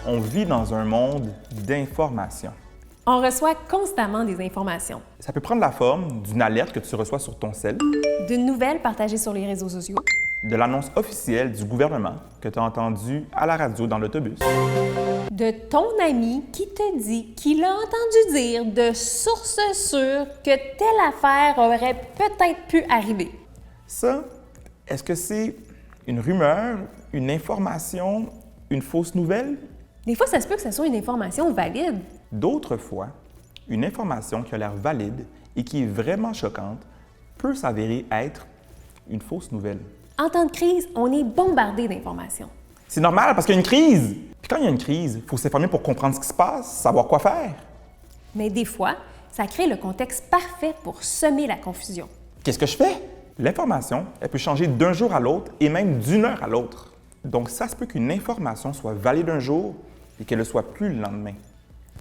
On vit dans un monde d'informations. On reçoit constamment des informations, Ça peut prendre la forme d'une alerte que tu reçois sur ton cell, d'une nouvelle partagée sur les réseaux sociaux, de l'annonce officielle du gouvernement que tu as entendue à la radio dans l'autobus, de ton ami qui te dit qu'il a entendu dire de sources sûres que telle affaire aurait peut-être pu arriver. Ça, est-ce que c'est une rumeur, une information, une fausse nouvelle? Des fois, ça se peut que ce soit une information valide. D'autres fois, une information qui a l'air valide et qui est vraiment choquante peut s'avérer être une fausse nouvelle. En temps de crise, on est bombardé d'informations. C'est normal parce qu'il y a une crise. Puis quand il y a une crise, il faut s'informer pour comprendre ce qui se passe, savoir quoi faire. Mais des fois, ça crée le contexte parfait pour semer la confusion. Qu'est-ce que je fais? L'information, elle peut changer d'un jour à l'autre et même d'une heure à l'autre. Donc, ça se peut qu'une information soit valide un jour et qu'elle ne le soit plus le lendemain.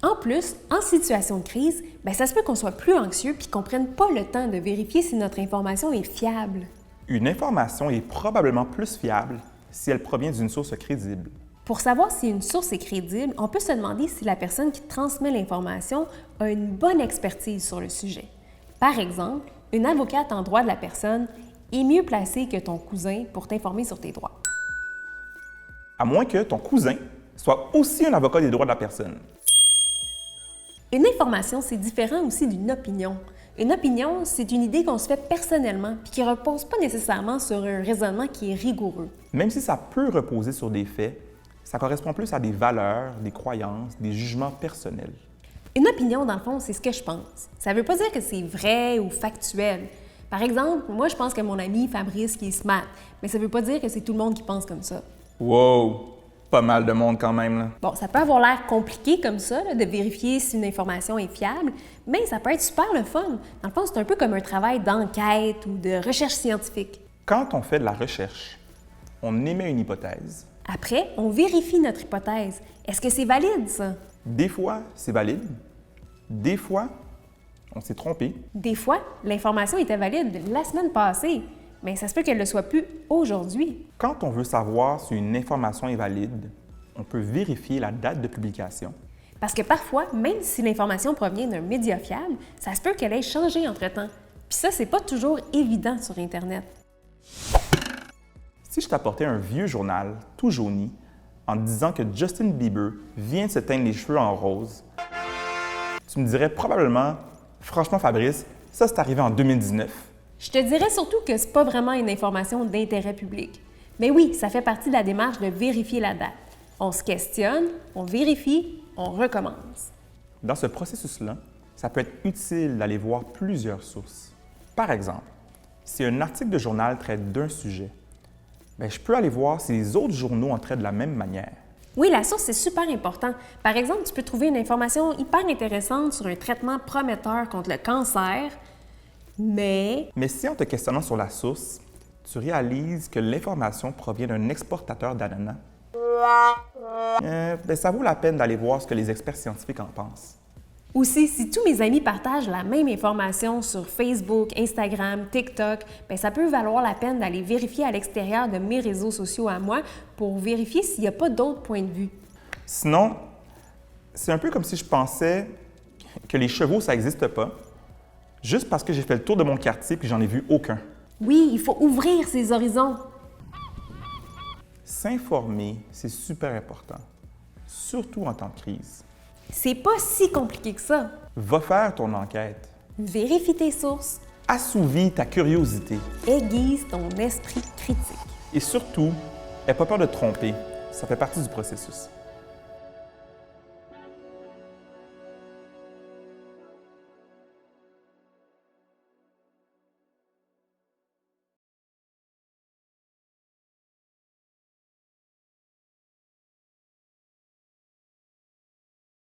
En plus, en situation de crise, ça se peut qu'on soit plus anxieux puis qu'on prenne pas le temps de vérifier si notre information est fiable. Une information est probablement plus fiable si elle provient d'une source crédible. Pour savoir si une source est crédible, on peut se demander si la personne qui transmet l'information a une bonne expertise sur le sujet. Par exemple, une avocate en droit de la personne est mieux placée que ton cousin pour t'informer sur tes droits. À moins que ton cousin soit aussi un avocat des droits de la personne. Une information, c'est différent aussi d'une opinion. Une opinion, c'est une idée qu'on se fait personnellement puis qui ne repose pas nécessairement sur un raisonnement qui est rigoureux. Même si ça peut reposer sur des faits, ça correspond plus à des valeurs, des croyances, des jugements personnels. Une opinion, dans le fond, c'est ce que je pense. Ça ne veut pas dire que c'est vrai ou factuel. Par exemple, moi, je pense que mon ami Fabrice qui est smart, mais ça ne veut pas dire que c'est tout le monde qui pense comme ça. Wow! Pas mal de monde quand même, là. Bon, ça peut avoir l'air compliqué comme ça, de vérifier si une information est fiable, mais ça peut être super le fun. Dans le fond, c'est un peu comme un travail d'enquête ou de recherche scientifique. Quand on fait de la recherche, on émet une hypothèse. Après, on vérifie notre hypothèse. Est-ce que c'est valide, ça? Des fois, c'est valide. Des fois, on s'est trompé. Des fois, l'information était valide la semaine passée, mais ça se peut qu'elle ne le soit plus aujourd'hui. Quand on veut savoir si une information est valide, on peut vérifier la date de publication. Parce que parfois, même si l'information provient d'un média fiable, ça se peut qu'elle ait changé entre-temps. Puis ça, c'est pas toujours évident sur Internet. Si je t'apportais un vieux journal tout jauni en te disant que Justin Bieber vient de se teindre les cheveux en rose, tu me dirais probablement « Franchement, Fabrice, ça c'est arrivé en 2019 ». Je te dirais surtout que c'est pas vraiment une information d'intérêt public. Mais oui, ça fait partie de la démarche de vérifier la date. On se questionne, on vérifie, on recommence. Dans ce processus-là, ça peut être utile d'aller voir plusieurs sources. Par exemple, si un article de journal traite d'un sujet, je peux aller voir si les autres journaux en traitent de la même manière. Oui, la source, c'est super important. Par exemple, tu peux trouver une information hyper intéressante sur un traitement prometteur contre le cancer, mais si en te questionnant sur la source, tu réalises que l'information provient d'un exportateur d'ananas, ça vaut la peine d'aller voir ce que les experts scientifiques en pensent. aussi, si tous mes amis partagent la même information sur Facebook, Instagram, TikTok, ça peut valoir la peine d'aller vérifier à l'extérieur de mes réseaux sociaux à moi pour vérifier s'il n'y a pas d'autres points de vue. Sinon, c'est un peu comme si je pensais que les chevaux, ça n'existe pas, juste parce que j'ai fait le tour de mon quartier puis j'en ai vu aucun. Oui, il faut ouvrir ses horizons. S'informer, c'est super important, surtout en temps de crise. C'est pas si compliqué que ça. Va faire ton enquête. Vérifie tes sources. Assouvis ta curiosité. Aiguise ton esprit critique. Et surtout, n'aie pas peur de te tromper. Ça fait partie du processus.